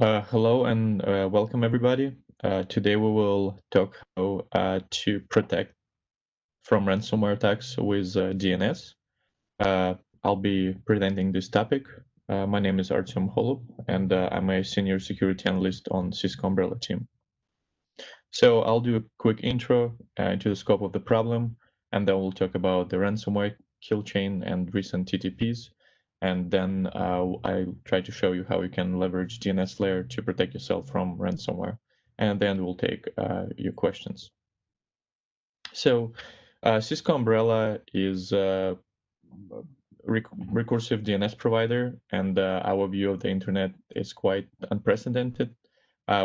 Hello and welcome everybody. Today we will talk how to protect from ransomware attacks with DNS. Uh, I'll be presenting this topic. My name is Artyom Holub and I'm a senior security analyst on CISCO umbrella team. So I'll do a quick intro into the scope of the problem, and then we'll talk about the ransomware kill chain and recent TTPs. And then I'll try to show you how you can leverage DNS layer to protect yourself from ransomware. And then we'll take your questions. So Cisco Umbrella is a recursive DNS provider, and our view of the internet is quite unprecedented.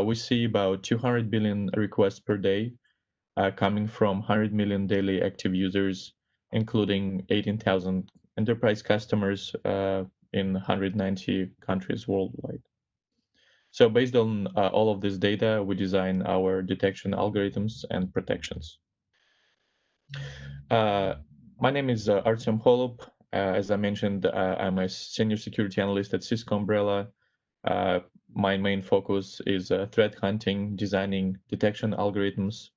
We see about 200 billion requests per day coming from 100 million daily active users, including 18,000 enterprise customers in 190 countries worldwide. So based on all of this data, we design our detection algorithms and protections. My name is Artyom Holub. As I mentioned, I'm a senior security analyst at Cisco Umbrella. My main focus is threat hunting, designing detection algorithms,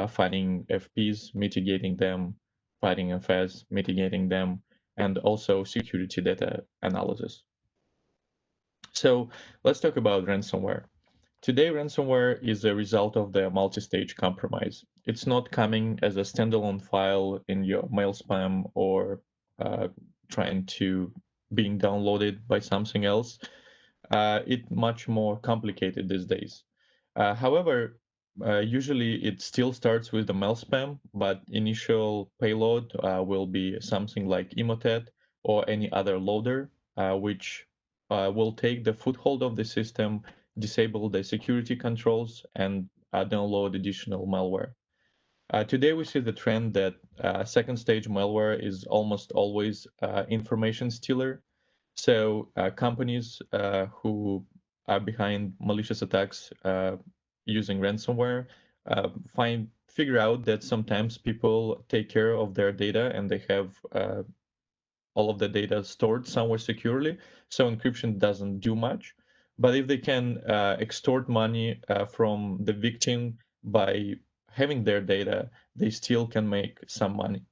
finding FPs, mitigating them, fighting FS, mitigating them, and also security data analysis. So let's talk about ransomware. Today, ransomware is a result of the multi-stage compromise. It's not coming as a standalone file in your mail spam or trying to being downloaded by something else. It's much more complicated these days. However, usually it still starts with the mail spam, but initial payload will be something like Emotet or any other loader, which will take the foothold of the system, disable the security controls, and download additional malware. Today, we see the trend that second stage malware is almost always information stealer. So companies who are behind malicious attacks using ransomware figure out that sometimes people take care of their data and they have all of the data stored somewhere securely, so encryption doesn't do much. But if they can extort money from the victim by having their data, they still can make some money.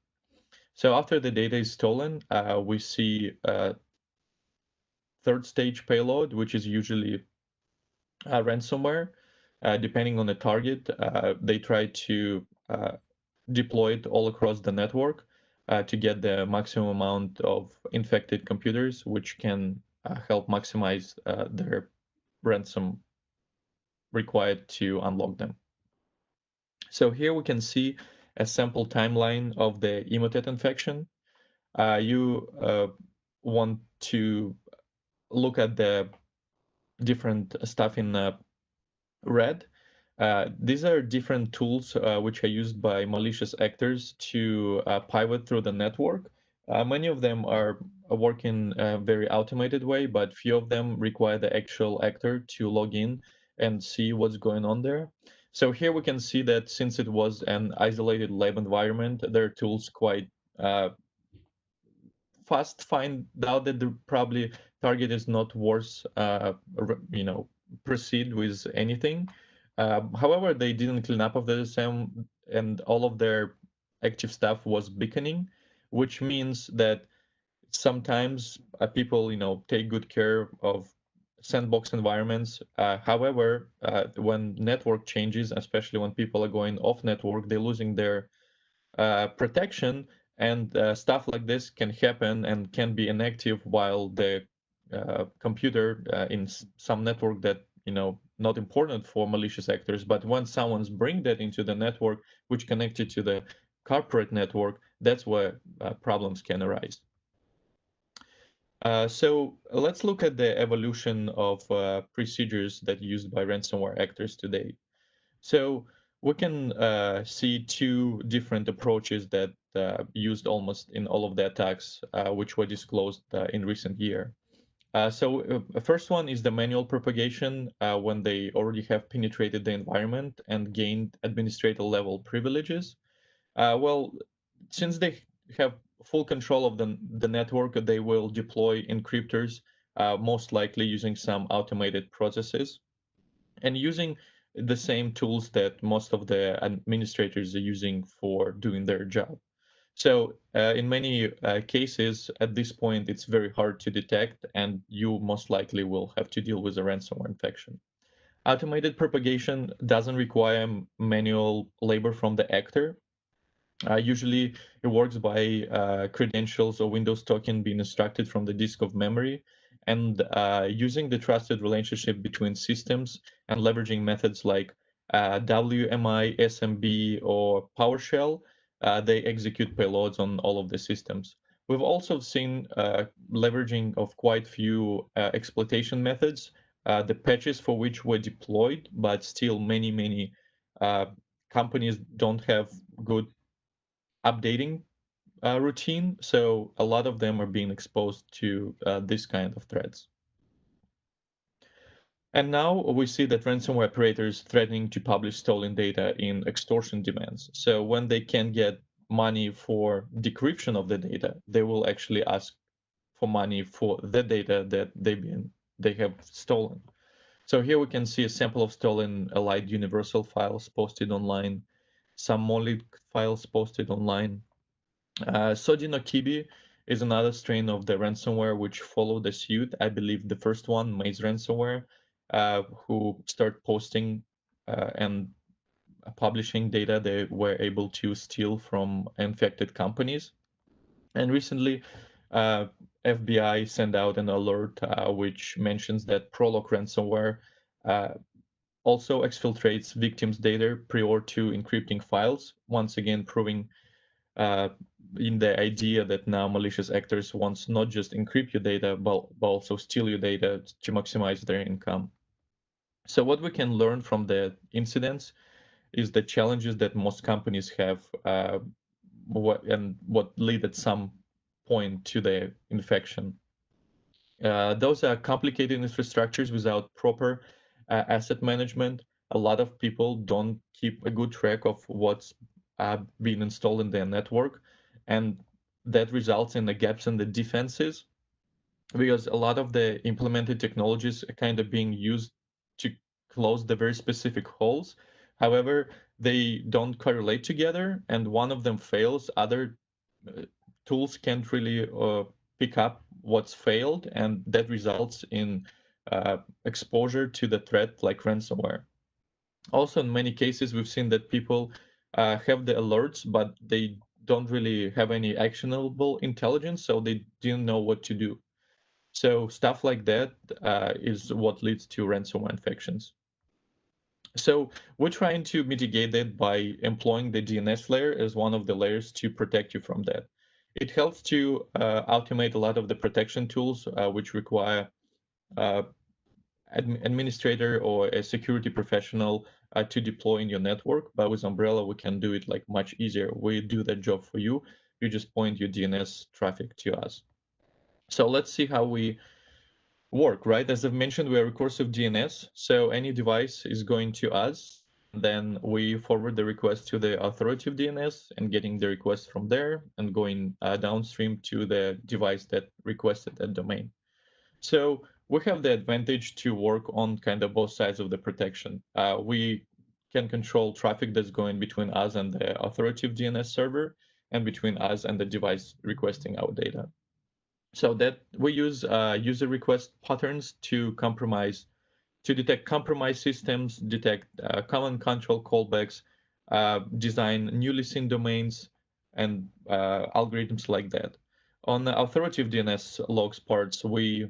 So after the data is stolen, we see third stage payload, which is usually ransomware. Depending on the target, they try to deploy it all across the network to get the maximum amount of infected computers, which can help maximize their ransom required to unlock them. So here we can see a sample timeline of the Emotet infection. You want to look at the different stuff in red. These are different tools which are used by malicious actors to pivot through the network. Many of them are working a very automated way, but few of them require the actual actor to log in and see what's going on there. So here we can see that since it was an isolated lab environment, their tools quite fast find out that the probably target is not worth proceed with anything. However, they didn't clean up of the SAM, and all of their active stuff was beaconing, which means that sometimes people take good care of sandbox environments. However, when network changes, especially when people are going off network, they're losing their protection, and stuff like this can happen and can be inactive while the computer in some network that not important for malicious actors, but when someone's bring that into the network which connected to the corporate network, that's where problems can arise. So let's look at the evolution of procedures that are used by ransomware actors today. So we can see two different approaches that used almost in all of the attacks, which were disclosed in recent year. So first one is the manual propagation when they already have penetrated the environment and gained administrator level privileges. Well, since they have full control of the network, they will deploy encryptors most likely using some automated processes and using the same tools that most of the administrators are using for doing their job. So in many cases, at this point, it's very hard to detect, and you most likely will have to deal with a ransomware infection. Automated propagation doesn't require manual labor from the actor. Usually, it works by credentials or Windows token being extracted from the disk of memory and using the trusted relationship between systems and leveraging methods like WMI, SMB, or PowerShell. They execute payloads on all of the systems. We've also seen leveraging of quite few exploitation methods, the patches for which were deployed, but still many uh, companies don't have good updating routine. So a lot of them are being exposed to this kind of threats. And now we see that ransomware operators threatening to publish stolen data in extortion demands. So when they can get money for decryption of the data, they will actually ask for money for the data that they have stolen. So here we can see a sample of stolen Allied Universal files posted online, some monolith files posted online. Soji no Kibi is another strain of the ransomware which followed the suit. I believe the first one, Maze ransomware, who start posting and publishing data they were able to steal from infected companies. And recently, uh, FBI sent out an alert which mentions that Prolog ransomware uh, also exfiltrates victims' data prior to encrypting files, once again proving uh, in the idea that now malicious actors want not just encrypt your data, but also steal your data to maximize their income. So what we can learn from the incidents is the challenges that most companies have what lead at some point to the infection. Those are complicated infrastructures without proper asset management. A lot of people don't keep a good track of what's being installed in their network, and that results in the gaps in the defenses because a lot of the implemented technologies are kind of being used to close the very specific holes. However, they don't correlate together, and one of them fails. Other uh, tools can't really pick up what's failed, and that results in exposure to the threat like ransomware. Also, in many cases, we've seen that people have the alerts, but they don't really have any actionable intelligence, so they didn't know what to do. So stuff like that is what leads to ransomware infections. So we're trying to mitigate that by employing the DNS layer as one of the layers to protect you from that. It helps to automate a lot of the protection tools which require uh, administrator or a security professional to deploy in your network. But with Umbrella, we can do it like much easier. We do that job for you. You just point your DNS traffic to us. So let's see how we work, right? As I've mentioned, we are recursive DNS, so any device is going to us, and then we forward the request to the authoritative DNS and getting the request from there and going downstream to the device that requested that domain. So we have the advantage to work on kind of both sides of the protection. We can control traffic that's going between us and the authoritative DNS server and between us and the device requesting our data. So that we use user request patterns to detect compromised systems, detect command control callbacks, design newly seen domains, and algorithms like that. On the authoritative DNS logs parts, we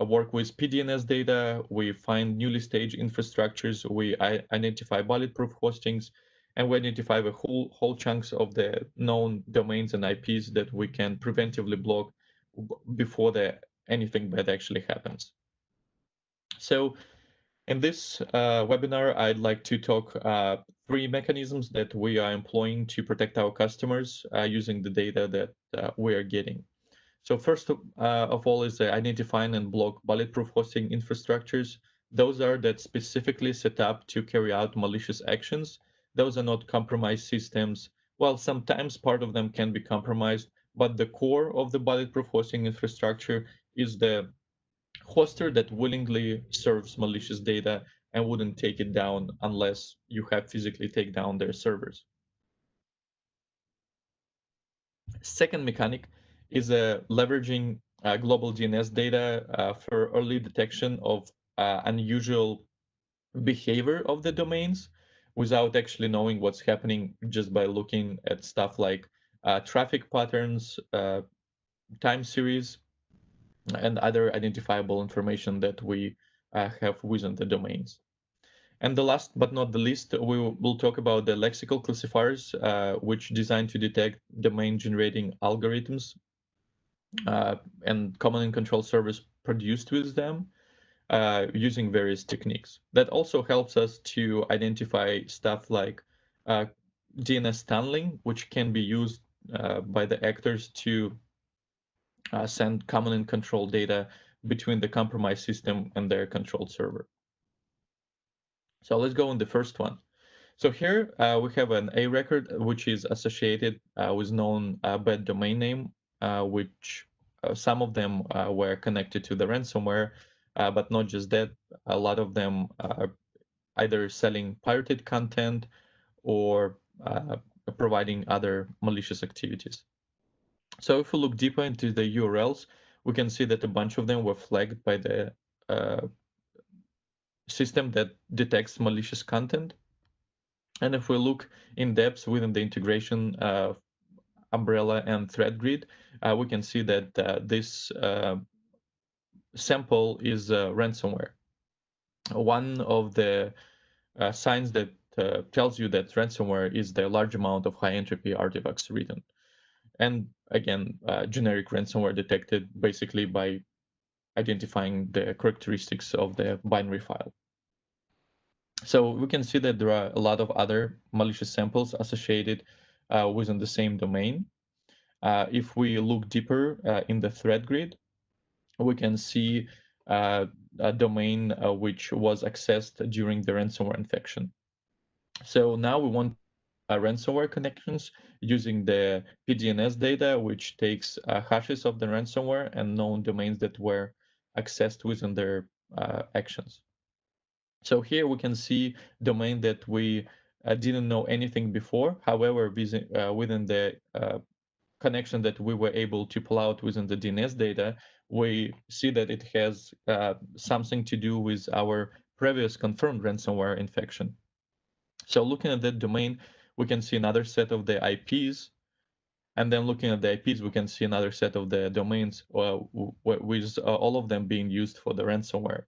work with PDNS data, we find newly staged infrastructures, we identify bulletproof hostings, and we identify the whole chunks of the known domains and IPs that we can preventively block before anything bad actually happens. So in this webinar, I'd like to talk three mechanisms that we are employing to protect our customers using the data that we are getting. So first of all is identifying and block bulletproof hosting infrastructures. Those are that specifically set up to carry out malicious actions. Those are not compromised systems. Well, sometimes part of them can be compromised, but the core of the bulletproof hosting infrastructure is the hoster that willingly serves malicious data and wouldn't take it down unless you have physically take down their servers. Second mechanic is leveraging global DNS data for early detection of unusual behavior of the domains without actually knowing what's happening, just by looking at stuff like traffic patterns, time series, and other identifiable information that we have within the domains. And the last but not the least, we will talk about the lexical classifiers, which designed to detect domain generating algorithms and command and control servers produced with them using various techniques. That also helps us to identify stuff like DNS tunneling, which can be used by the actors to send command and control data between the compromised system and their controlled server. So let's go on the first one. So here we have an A record, which is associated with known bad domain name, which some of them were connected to the ransomware, but not just that. A lot of them are either selling pirated content or providing other malicious activities. So if we look deeper into the URLs, we can see that a bunch of them were flagged by the system that detects malicious content. And if we look in depth within the integration umbrella and threat grid, we can see that this sample is ransomware. One of the signs that tells you that ransomware is the large amount of high entropy artifacts written. And again, generic ransomware detected basically by identifying the characteristics of the binary file. So we can see that there are a lot of other malicious samples associated within the same domain. If we look deeper in the threat grid, we can see a domain which was accessed during the ransomware infection. So now we want ransomware connections using the PDNS data, which takes hashes of the ransomware and known domains that were accessed within their actions. So here we can see domain that we didn't know anything before. However, within the connection that we were able to pull out within the DNS data, we see that it has something to do with our previous confirmed ransomware infection. So looking at that domain, we can see another set of the IPs. And then looking at the IPs, we can see another set of the domains with all of them being used for the ransomware.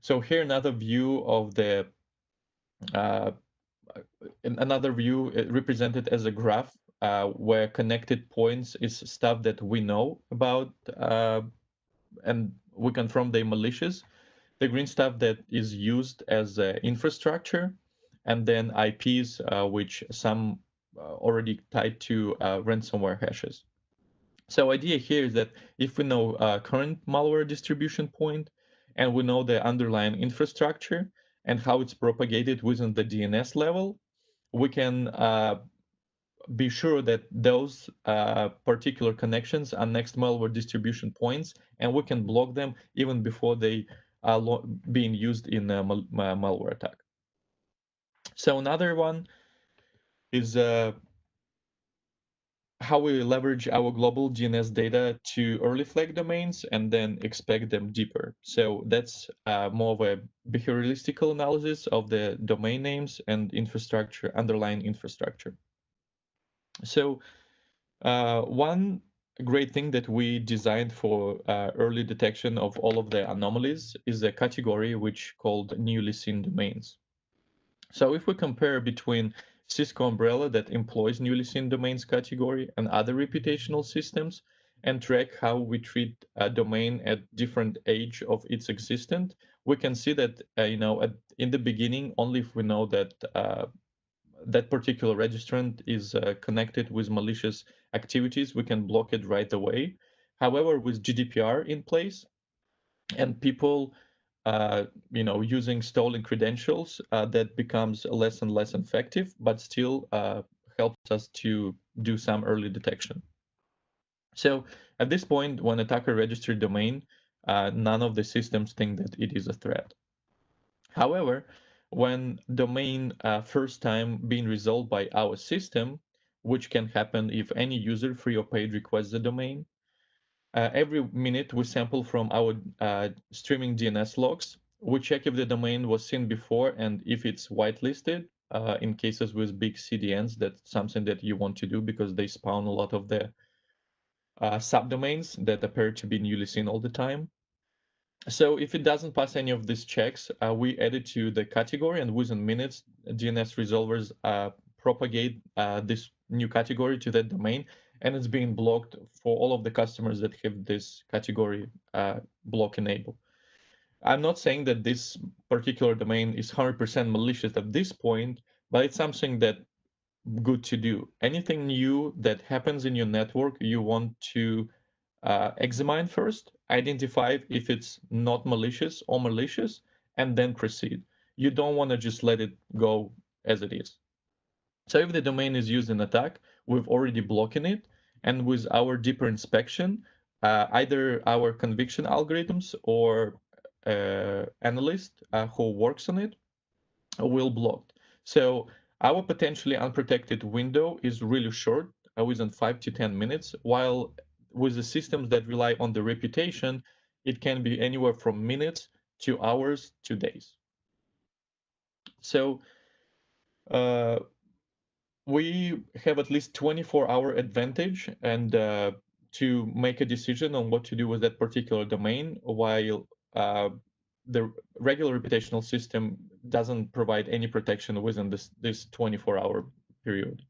So here another view of the another view represented as a graph where connected points is stuff that we know about and we confirm they malicious. The green stuff that is used as infrastructure, and then IPs which some already tied to ransomware hashes. So idea here is that if we know current malware distribution point and we know the underlying infrastructure and how it's propagated within the DNS level, we can be sure that those particular connections are next malware distribution points, and we can block them even before they are being used in a malware attack. So another one is how we leverage our global DNS data to early flag domains and then expect them deeper. So that's more of a behavioralistical analysis of the domain names and infrastructure, underlying infrastructure. So one great thing that we designed for early detection of all of the anomalies is a category which called newly seen domains. So if we compare between CISCO umbrella that employs newly seen domains category and other reputational systems and track how we treat a domain at different age of its existence, we can see that in the beginning, only if we know that that particular registrant is connected with malicious activities, we can block it right away. However, with GDPR in place and people using stolen credentials, that becomes less and less effective, but still helps us to do some early detection. So at this point, when attacker registered domain, none of the systems think that it is a threat. However, when domain first time being resolved by our system, which can happen if any user, free or paid, requests the domain, every minute we sample from our streaming DNS logs. We check if the domain was seen before and if it's whitelisted. In cases with big CDNs, that's something that you want to do because they spawn a lot of the subdomains that appear to be newly seen all the time. So if it doesn't pass any of these checks, we add it to the category, and within minutes, DNS resolvers propagate this new category to that domain, and it's being blocked for all of the customers that have this category block enabled. I'm not saying that this particular domain is 100% malicious at this point, but it's something that good to do. Anything new that happens in your network, you want to examine first, identify if it's not malicious or malicious, and then proceed. You don't want to just let it go as it is. So if the domain is used in attack, we've already blocked it, and with our deeper inspection, either our conviction algorithms or analyst who works on it will block. So our potentially unprotected window is really short, within 5 to 10 minutes, while with the systems that rely on the reputation, it can be anywhere from minutes to hours to days. So we have at least 24-hour advantage and to make a decision on what to do with that particular domain, while the regular reputational system doesn't provide any protection within this 24-hour period.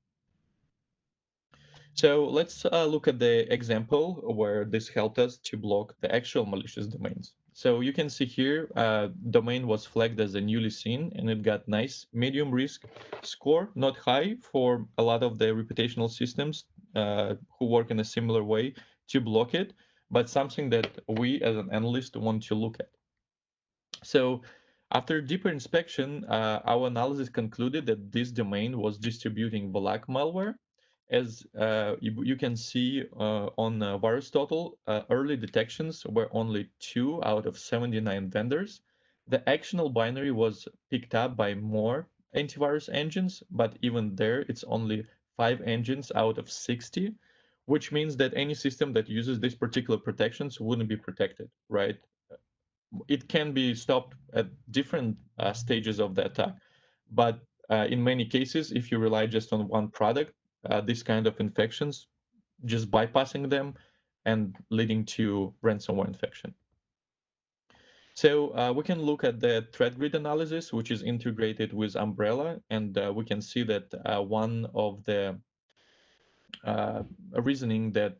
So let's look at the example where this helped us to block the actual malicious domains. So you can see here, domain was flagged as a newly seen, and it got nice medium risk score, not high for a lot of the reputational systems who work in a similar way to block it, but something that we as an analyst want to look at. So after deeper inspection, our analysis concluded that this domain was distributing Volak malware. As you can see on VirusTotal, early detections were only 2 out of 79 vendors. The actionable binary was picked up by more antivirus engines, but even there, it's only 5 engines out of 60, which means that any system that uses these particular protections wouldn't be protected, right? It can be stopped at different stages of the attack. But in many cases, if you rely just on one product, this kind of infections, just bypassing them and leading to ransomware infection. So we can look at the threat grid analysis, which is integrated with Umbrella, and we can see that one of the reasoning that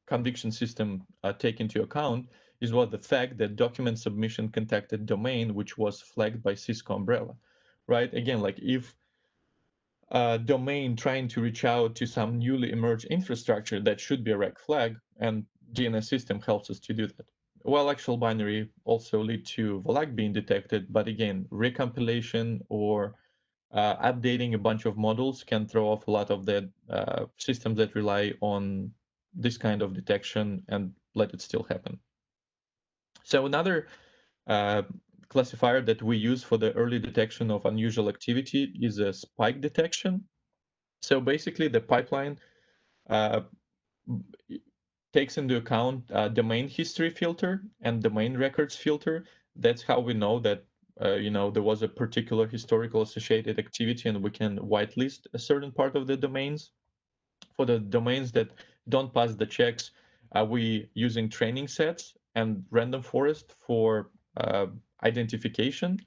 conviction system take into account is what the fact that document submission contacted domain, which was flagged by CISCO Umbrella, right? Again, like if a domain trying to reach out to some newly emerged infrastructure, that should be a red flag, and DNS system helps us to do that. Well, actual binary also lead to Volak being detected, but again, recompilation or updating a bunch of models can throw off a lot of the systems that rely on this kind of detection and let it still happen. So another classifier that we use for the early detection of unusual activity is a spike detection. So basically the pipeline takes into account domain history filter and domain records filter. That's how we know that there was a particular historical associated activity, and we can whitelist a certain part of the domains. For the domains that don't pass the checks, we using training sets and random forest for identification.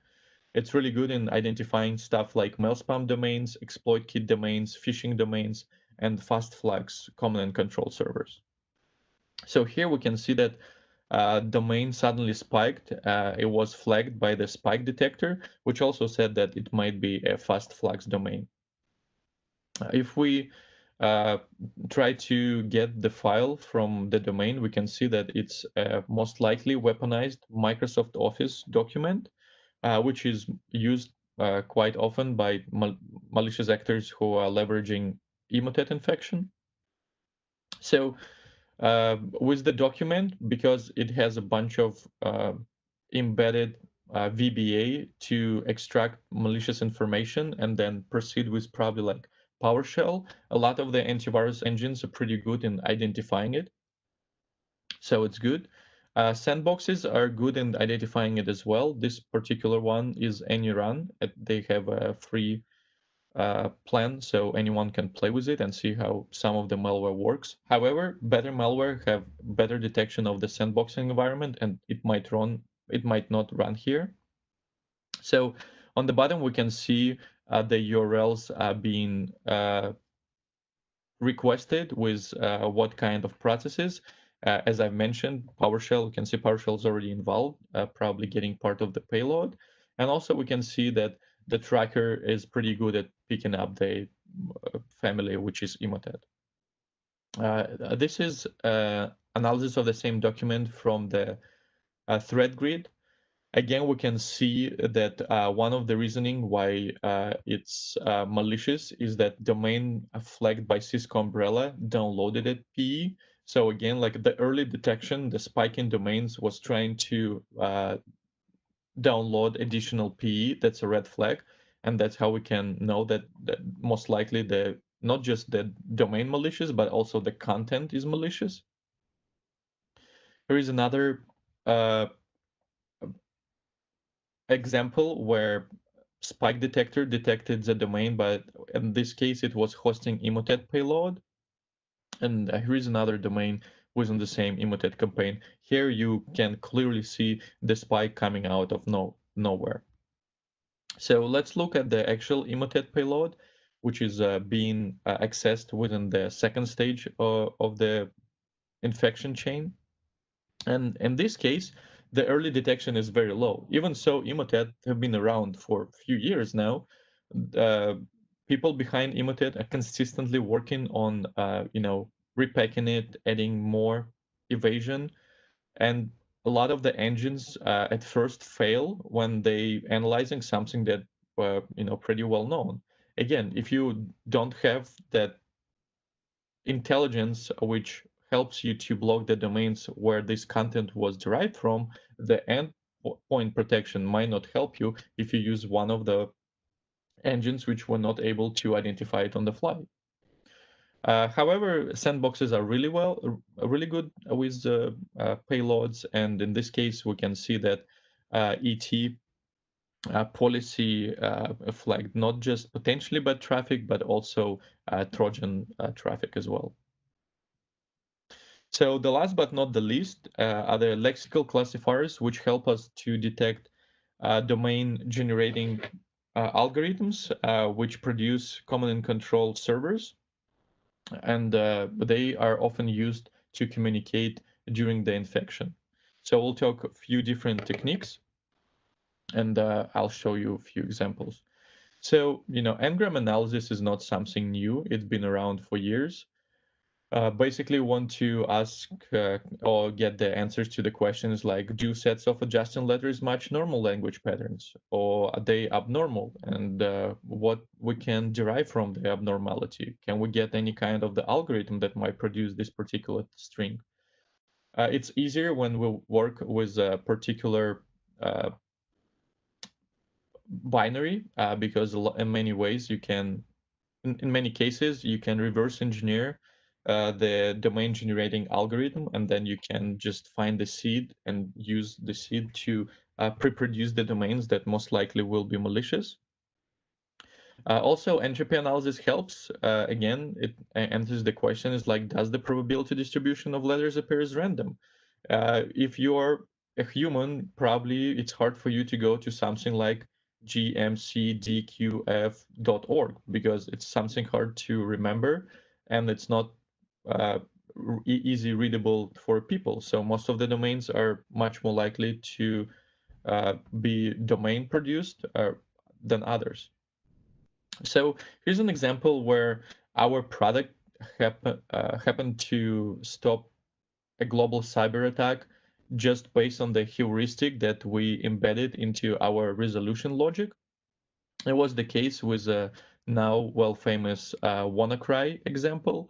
It's really good in identifying stuff like mail spam domains, exploit kit domains, phishing domains, and fast flags command and control servers. So here we can see that domain suddenly spiked. It was flagged by the spike detector, which also said that it might be a fast flags domain. If we try to get the file from the domain, we can see that it's most likely weaponized Microsoft Office document, which is used quite often by malicious actors who are leveraging emotet infection. So With the document, because it has a bunch of embedded VBA to extract malicious information and then proceed with probably like PowerShell, a lot of the antivirus engines are pretty good in identifying it. So it's good. Sandboxes are good in identifying it as well. This particular one is AnyRun. They have a free plan, so anyone can play with it and see how some of the malware works. However, better malware have better detection of the sandboxing environment, and it might not run here. So on the bottom, we can see the URLs being requested with what kind of processes. As I've mentioned, PowerShell, you can see PowerShell is already involved, probably getting part of the payload. And also we can see that the tracker is pretty good at picking up the family, which is Emotet. This is analysis of the same document from the thread grid. Again, we can see that one of the reasoning why it's malicious is that domain flagged by CISCO umbrella downloaded at PE. So again, like the early detection, the spike in domains was trying to download additional PE. That's a red flag. And that's how we can know that most likely not just the domain malicious, but also the content is malicious. Here is another example where spike detector detected the domain, but in this case it was hosting Emotet payload. And here is another domain within the same Emotet campaign. Here you can clearly see the spike coming out of nowhere. So let's look at the actual Emotet payload, which is being accessed within the second stage of the infection chain. And in this case, the early detection is very low. Even so, Emotet have been around for a few years now. People behind Emotet are consistently working on, repacking it, adding more evasion, and a lot of the engines at first fail when they analyzing something that pretty well known. Again, if you don't have that intelligence which helps you to block the domains where this content was derived from, the endpoint protection might not help you if you use one of the engines which were not able to identify it on the fly. However, sandboxes are really good with payloads, and in this case, we can see that ET policy flagged not just potentially bad traffic, but also Trojan traffic as well. So the last but not the least are the lexical classifiers, which help us to detect domain generating algorithms, which produce command and control servers. And they are often used to communicate during the infection. So we'll talk a few different techniques, and I'll show you a few examples. So, n-gram analysis is not something new. It's been around for years. Basically want to ask or get the answers to the questions like, do sets of adjacent letters match normal language patterns, or are they abnormal, and what we can derive from the abnormality? Can we get any kind of the algorithm that might produce this particular string? It's easier when we work with a particular binary because in many ways you can, in many cases, you can reverse engineer the domain generating algorithm, and then you can just find the seed and use the seed to pre-produce the domains that most likely will be malicious. Also, entropy analysis helps. Again, it answers the question is like, does the probability distribution of letters appear as random? If you're a human, probably it's hard for you to go to something like gmcdqf.org because it's something hard to remember and it's not easy readable for people. So most of the domains are much more likely to be domain produced than others. So here's an example where our product happened to stop a global cyber attack just based on the heuristic that we embedded into our resolution logic. It was the case with a now well famous WannaCry example.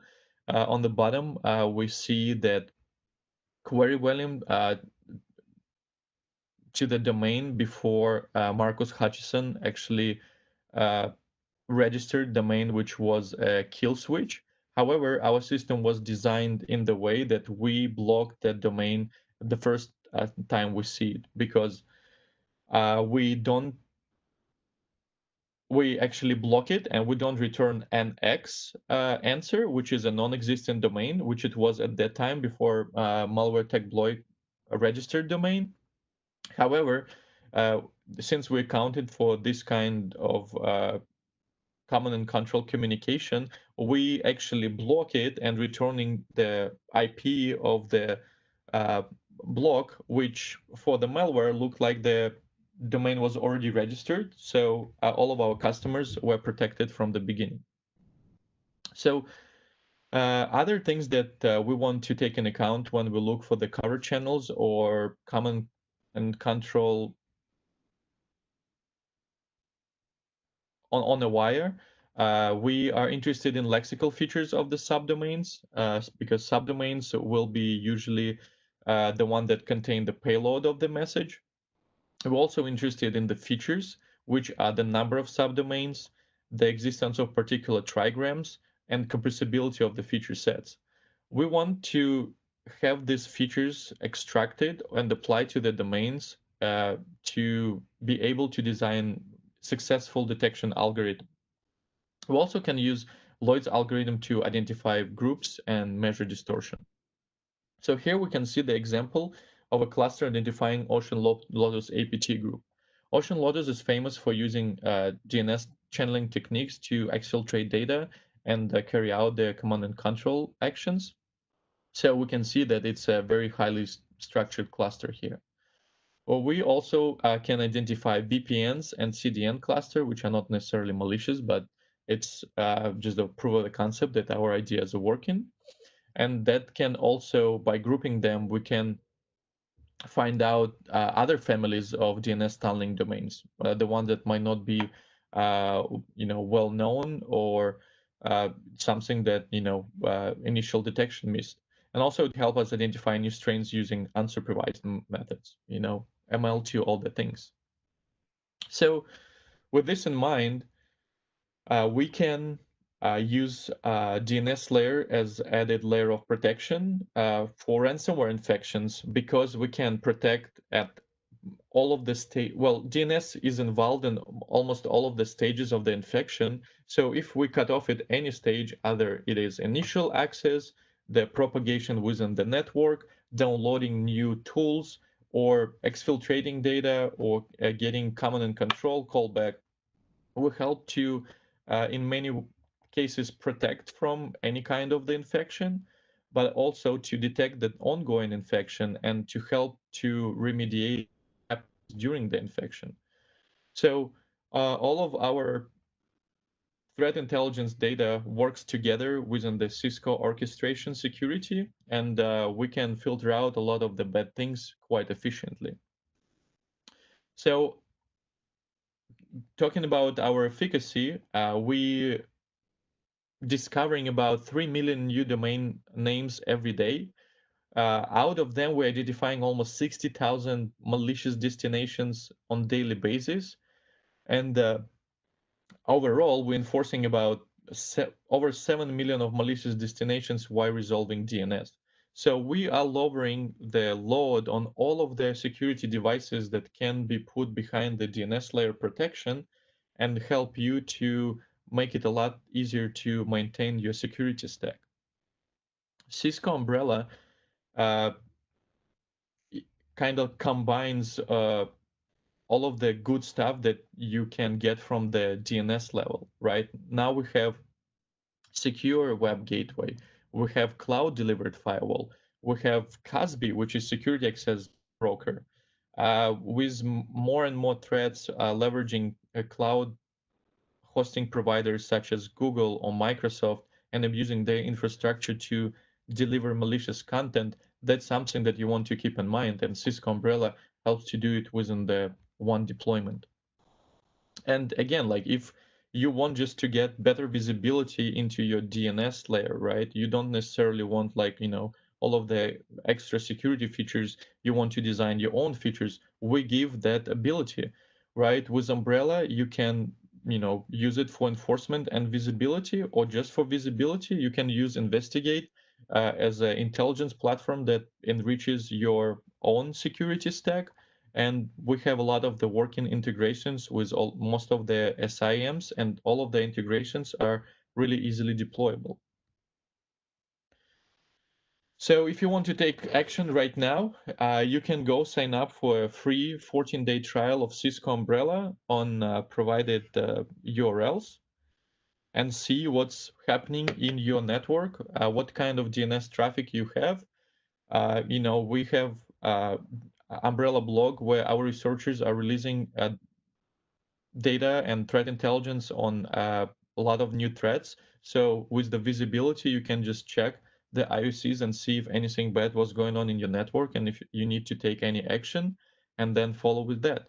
on the bottom, we see that query volume to the domain before Marcus Hutchison actually registered domain, which was a kill switch. However, our system was designed in the way that we block that domain the first time we see it, because we actually block it and we don't return an X answer, which is a non-existent domain, which it was at that time before malware techbloit registered domain. However, uh, since we accounted for this kind of command and control communication, we actually block it and returning the IP of the block, which for the malware looked like the domain was already registered. So all of our customers were protected from the beginning. So other things that we want to take in account when we look for the cover channels or command and control on a wire, we are interested in lexical features of the subdomains because subdomains will be usually the one that contain the payload of the message. We're also interested in the features, which are the number of subdomains, the existence of particular trigrams, and compressibility of the feature sets. We want to have these features extracted and applied to the domains to be able to design successful detection algorithm. We also can use Lloyd's algorithm to identify groups and measure distortion. So here we can see the example of a cluster identifying Ocean Lotus APT group. Ocean Lotus is famous for using DNS channeling techniques to exfiltrate data and carry out the command and control actions. So we can see that it's a very highly structured cluster here. Well, we also can identify VPNs and CDN cluster, which are not necessarily malicious, but it's just a proof of the concept that our ideas are working. And that can also, by grouping them, we can find out other families of DNS tunneling domains, the ones that might not be, well known or something that initial detection missed. And also it helps us identify new strains using unsupervised methods, ML2, all the things. So with this in mind, we can use DNS layer as added layer of protection for ransomware infections, because we can protect at all of the state. Well, DNS is involved in almost all of the stages of the infection. So if we cut off at any stage, either it is initial access, the propagation within the network, downloading new tools, or exfiltrating data, or getting command and control callback, will help to, in many cases, protect from any kind of the infection, but also to detect the ongoing infection and to help to remediate during the infection. So all of our threat intelligence data works together within the CISCO orchestration security, and we can filter out a lot of the bad things quite efficiently. So talking about our efficacy, we discovering about 3 million new domain names every day. Out of them, we're identifying almost 60,000 malicious destinations on daily basis. And overall, we're enforcing about over 7 million of malicious destinations while resolving DNS. So we are lowering the load on all of the security devices that can be put behind the DNS layer protection and help you to make it a lot easier to maintain your security stack. CISCO umbrella uh, kind of combines all of the good stuff that you can get from the DNS level, right? Now we have secure web gateway, we have cloud delivered firewall, we have CASB, which is security access broker, with more and more threats leveraging a cloud hosting providers such as Google or Microsoft and abusing their infrastructure to deliver malicious content. That's something that you want to keep in mind, and CISCO umbrella helps to do it within the one deployment. And again, like if you want just to get better visibility into your DNS layer, right? You don't necessarily want like, all of the extra security features. You want to design your own features. We give that ability, right? With Umbrella, you can, use it for enforcement and visibility, or just for visibility. You can use Investigate as an intelligence platform that enriches your own security stack. And we have a lot of the working integrations with most of the SIEMs, and all of the integrations are really easily deployable. So if you want to take action right now, you can go sign up for a free 14-day trial of CISCO Umbrella on provided URLs, and see what's happening in your network, what kind of DNS traffic you have. We have Umbrella blog where our researchers are releasing data and threat intelligence on a lot of new threats. So with the visibility, you can just check the IOCs and see if anything bad was going on in your network, and if you need to take any action, and then follow with that.